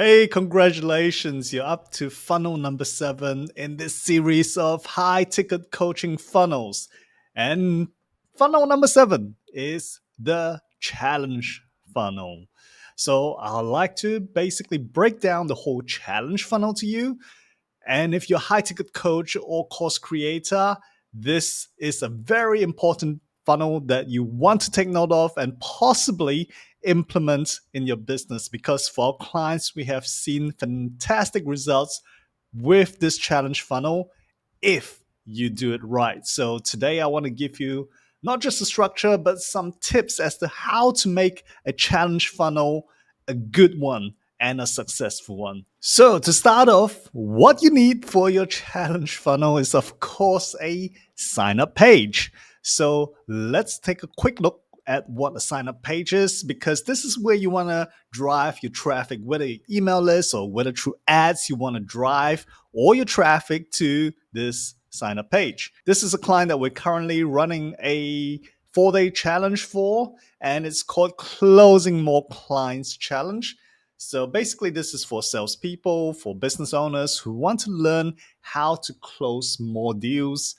Hey, congratulations! You're up to funnel number 7 in this series of high ticket coaching funnels. And funnel number 7 is the challenge funnel. So, I'd like to basically break down the whole challenge funnel to you. And if you're a high ticket coach or course creator, this is a very important funnel that you want to take note of and possibly implement in your business, because for our clients, we have seen fantastic results with this challenge funnel if you do it right. So today I want to give you not just a structure, but some tips as to how to make a challenge funnel a good one and a successful one. So to start off, what you need for your challenge funnel is of course a sign up page. So let's take a quick look at what a sign up page is, because this is where you want to drive your traffic, whether your email list or whether through ads you want to drive all your traffic to this sign up page. This is a client that we're currently running a 4-day challenge for, and it's called Closing More Clients Challenge. So basically, this is for salespeople, for business owners who want to learn how to close more deals.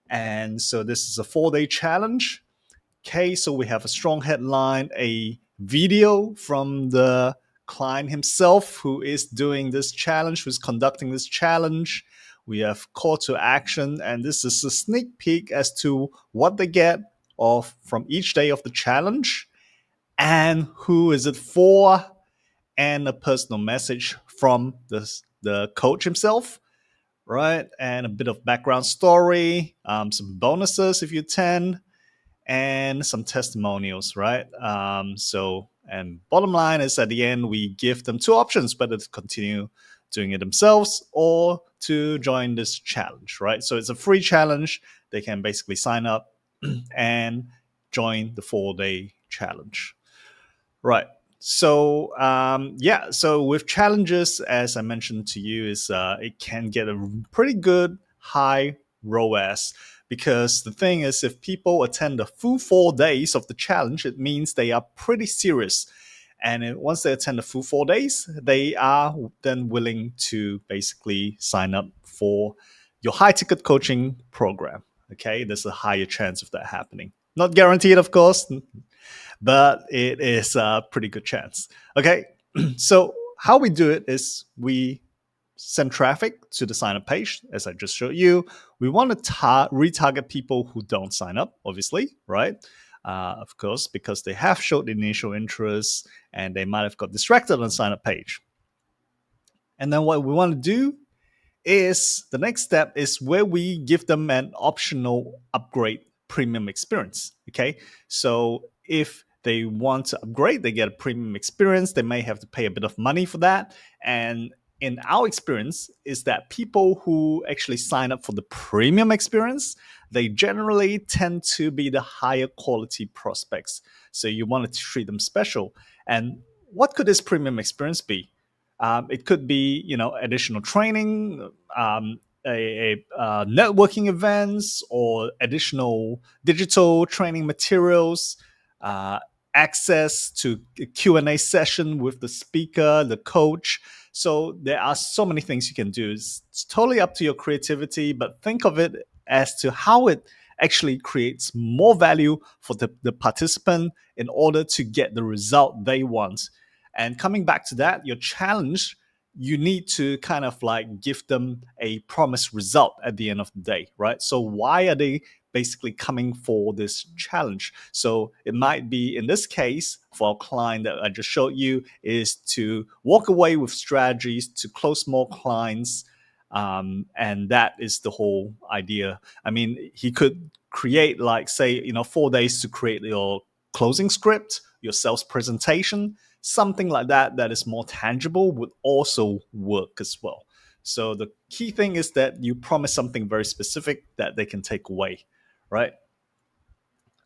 And so this is a 4-day challenge. Okay, so we have a strong headline, a video from the client himself who is doing this challenge, who's conducting this challenge. We have call to action, and this is a sneak peek as to what they get of from each day of the challenge and who is it for, and a personal message from the coach himself, right? And a bit of background story, some bonuses if you attend, and some testimonials, right? And bottom line is at the end, we give them two options, whether to continue doing it themselves or to join this challenge, right? So it's a free challenge. They can basically sign up and join the 4-day challenge, right? So with challenges, as I mentioned to you, is it can get a pretty good high ROAS, because the thing is, if people attend the full 4 days of the challenge, it means they are pretty serious. And once they attend the full 4 days, they are then willing to basically sign up for your high ticket coaching program. Okay, there's a higher chance of that happening. Not guaranteed, of course, but it is a pretty good chance. Okay, so how we do it is we send traffic to the sign up page, as I just showed you. We want to retarget people who don't sign up, obviously, right? Of course, because they have showed initial interest and they might have got distracted on the sign up page. And then what we want to do is the next step is where we give them an optional upgrade premium experience. Okay, so if they want to upgrade, they get a premium experience. They may have to pay a bit of money for that. And in our experience, is that people who actually sign up for the premium experience, they generally tend to be the higher quality prospects. So you want to treat them special. And what could this premium experience be? It could be, additional training, networking events, or additional digital training materials, uh, access to a Q&A session with the speaker, the coach. So there are so many things you can do. It's totally up to your creativity, but think of it as to how it actually creates more value for the participant in order to get the result they want. And coming back to that, your challenge, you need to kind of like give them a promised result at the end of the day, right? So why are they basically coming for this challenge? So it might be, in this case, for our client that I just showed you, is to walk away with strategies to close more clients. And that is the whole idea. I mean, he could create, like, say, 4 days to create your closing script, your sales presentation, something like that is more tangible would also work as well. So the key thing is that you promise something very specific that they can take away, right?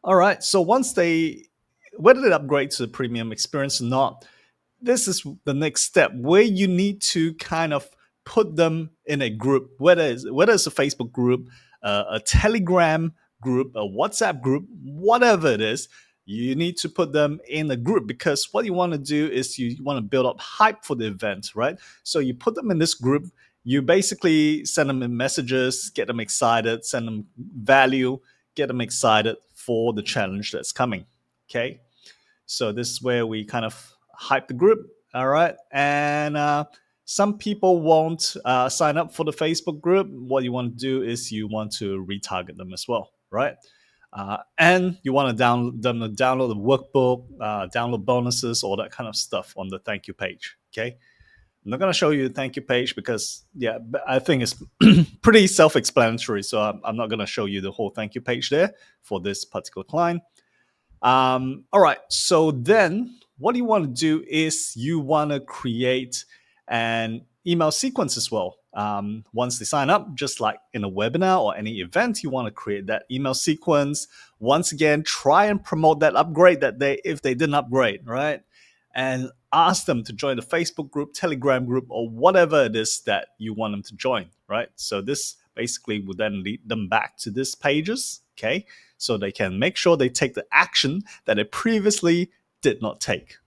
All right. So once whether they upgrade to the premium experience or not, this is the next step where you need to kind of put them in a group, whether it's a Facebook group, a Telegram group, a WhatsApp group, whatever it is. You need to put them in a group, because what you want to do is you want to build up hype for the event, right? So you put them in this group. You basically send them in messages, get them excited, send them value, get them excited for the challenge that's coming. Okay. So this is where we kind of hype the group. All right. And some people won't sign up for the Facebook group. What you want to do is you want to retarget them as well, right? And you want to download them to download the workbook, download bonuses, all that kind of stuff on the thank you page. Okay. I'm not going to show you the thank you page because, yeah, I think it's pretty self-explanatory. So I'm not going to show you the whole thank you page there for this particular client. All right. So then what you want to do is you want to create an email sequence as well. Once they sign up, just like in a webinar or any event, you want to create that email sequence. Once again, try and promote that upgrade that if they didn't upgrade, right? And ask them to join the Facebook group, Telegram group, or whatever it is that you want them to join, right? So this basically would then lead them back to these pages, okay? So they can make sure they take the action that they previously did not take.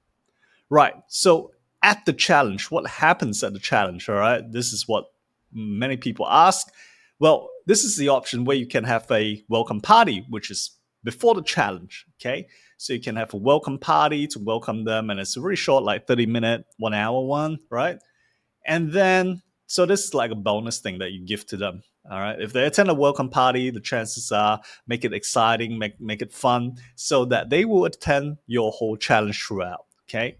Right. So at the challenge, what happens at the challenge? All right. This is what many people ask. Well, this is the option where you can have a welcome party, which is before the challenge. Okay. So you can have a welcome party to welcome them. And it's a really short, like 30-minute, 1 hour one. Right. And then, so this is like a bonus thing that you give to them. All right. If they attend a welcome party, the chances are make it exciting, make it fun, so that they will attend your whole challenge throughout. Okay.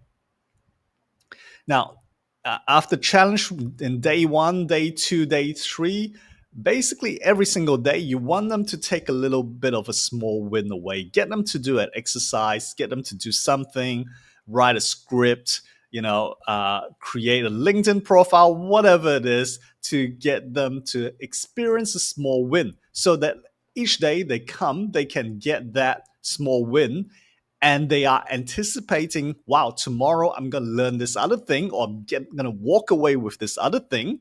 Now, after challenge in day 1, day 2, day 3, basically every single day, you want them to take a little bit of a small win away. Get them to do an exercise, get them to do something, write a script, create a LinkedIn profile, whatever it is, to get them to experience a small win, so that each day they come, they can get that small win, and they are anticipating, wow, tomorrow I'm going to learn this other thing, or I'm going to walk away with this other thing.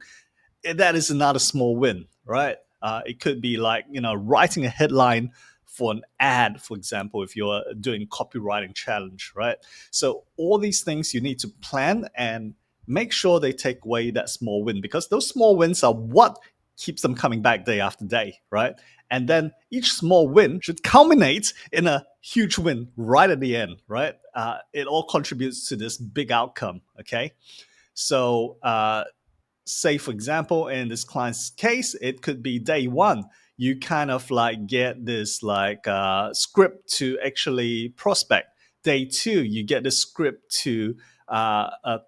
That is another small win, right? It could be like, writing a headline for an ad, for example, if you're doing copywriting challenge, right? So all these things you need to plan and make sure they take away that small win, because those small wins are what keeps them coming back day after day, right? And then each small win should culminate in a huge win right at the end, right? It all contributes to this big outcome, okay? So say, for example, in this client's case, it could be day 1. You kind of like get this like script to actually prospect. Day 2, you get the script to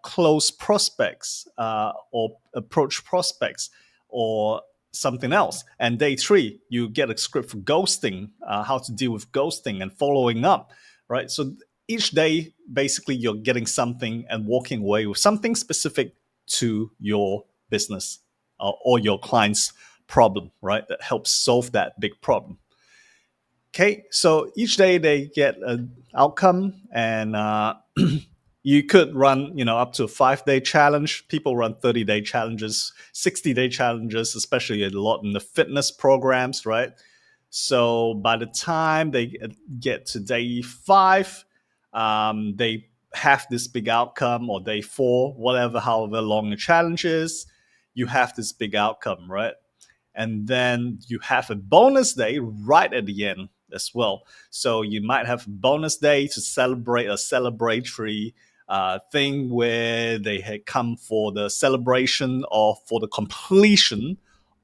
close prospects or approach prospects or something else. And day 3, you get a script for ghosting, how to deal with ghosting and following up, right? So each day, basically, you're getting something and walking away with something specific to your business or your client's problem, right? That helps solve that big problem. Okay, so each day they get an outcome, and you could run, up to a 5-day challenge. People run 30-day challenges, 60-day challenges, especially a lot in the fitness programs, right? So by the time they get to day 5, they have this big outcome, or day 4, whatever, however long the challenge is, you have this big outcome, right? And then you have a bonus day right at the end as well. So you might have a bonus day to celebrate a celebratory thing where they had come for the celebration or for the completion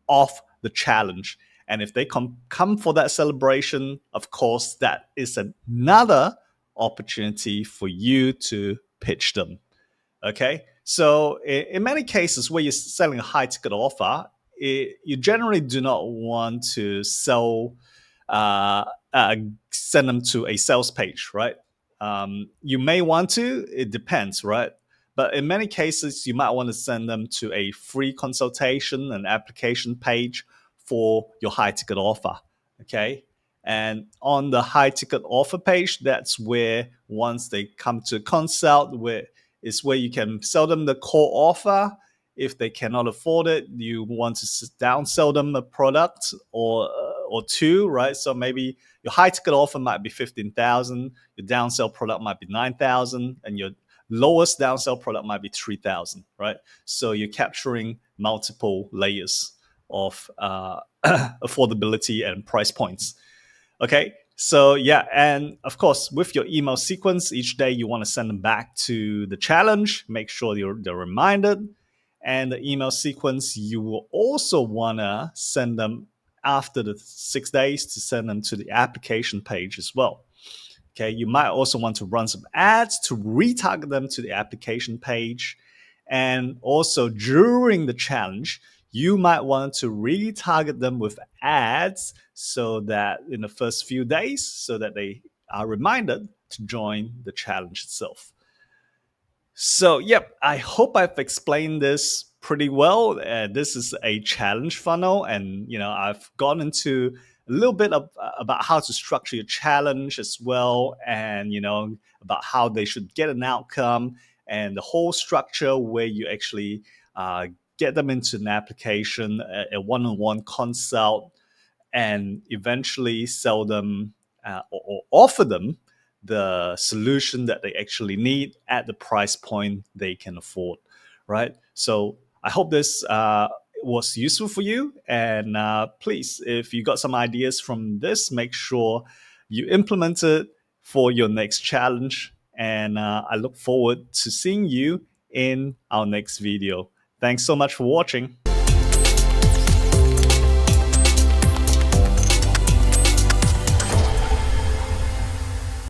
of the challenge. And if they come for that celebration, of course, that is another opportunity for you to pitch them. Okay. So in many cases where you're selling a high ticket offer, you generally do not want to send them to a sales page, right? You may want to, it depends, right? But in many cases, you might want to send them to a free consultation and application page for your high ticket offer. Okay. And on the high ticket offer page, that's where once they come to consult, where you can sell them the core offer. If they cannot afford it, you want to down sell them a product or or two, right? So maybe your high ticket offer might be 15,000, your downsell product might be 9,000, and your lowest downsell product might be 3,000, right? So you're capturing multiple layers of affordability and price points. Okay, so yeah, and of course, with your email sequence, each day you want to send them back to the challenge. Make sure they're reminded. And the email sequence, you will also want to send them after the 6 days to send them to the application page as well. Okay, you might also want to run some ads to retarget them to the application page. And also during the challenge, you might want to retarget them with ads so that in the first few days, so that they are reminded to join the challenge itself. So, yep, I hope I've explained this pretty well. This is a challenge funnel, and I've gone into a little bit about how to structure your challenge as well, and about how they should get an outcome, and the whole structure where you actually get them into an application, a one-on-one consult, and eventually sell them or offer them the solution that they actually need at the price point they can afford, right? So I hope this was useful for you. And please, if you got some ideas from this, make sure you implement it for your next challenge. And I look forward to seeing you in our next video. Thanks so much for watching.